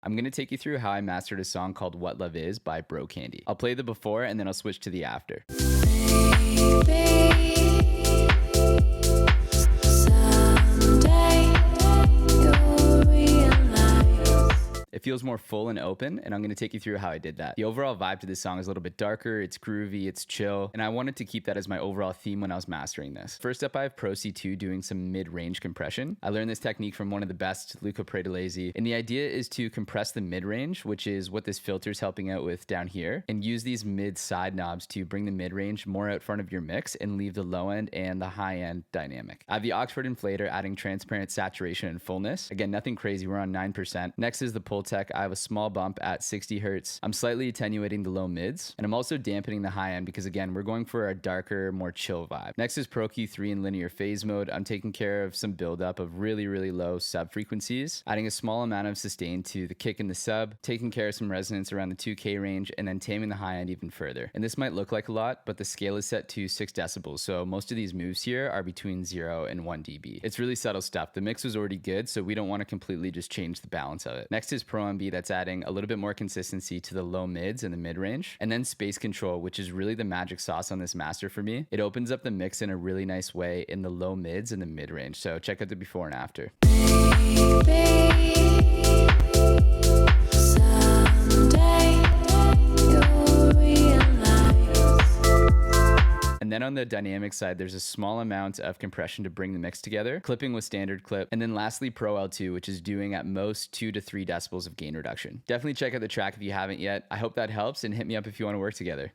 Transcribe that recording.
I'm going to take you through how I mastered a song called What Love Is by Bro Candy. I'll play the before and then I'll switch to the after. It feels more full and open, and I'm going to take you through how I did that. The overall vibe to this song is a little bit darker, it's groovy, it's chill, and I wanted to keep that as my overall theme when I was mastering this. First up, I have Pro C2 doing some mid-range compression. I learned this technique from one of the best, Luca Predolese, and the idea is to compress the mid-range, which is what this filter is helping out with down here, and use these mid-side knobs to bring the mid-range more out front of your mix and leave the low end and the high end dynamic. I have the Oxford inflator adding transparent saturation and fullness. Again, nothing crazy, we're on 9%. Next is the Pultec. I have a small bump at 60 hertz. I'm slightly attenuating the low mids, and I'm also dampening the high end because again, we're going for a darker, more chill vibe. Next is Pro Q3 in linear phase mode. I'm taking care of some buildup of really, really low sub frequencies, adding a small amount of sustain to the kick and the sub, taking care of some resonance around the 2K range, and then taming the high end even further. And this might look like a lot, but the scale is set to 6 decibels, so most of these moves here are between 0 and 1 dB. It's really subtle stuff. The mix was already good, so we don't want to completely just change the balance of it. Next is Pro MB that's adding a little bit more consistency to the low mids and the mid range. And then space control, which is really the magic sauce on this master for me. It opens up the mix in a really nice way in the low mids and the mid range. So check out the before and after. And then on the dynamic side, there's a small amount of compression to bring the mix together, clipping with standard clip, and then lastly Pro L2, which is doing at most 2 to 3 decibels of gain reduction. Definitely check out the track if you haven't yet. I hope that helps, and hit me up if you want to work together.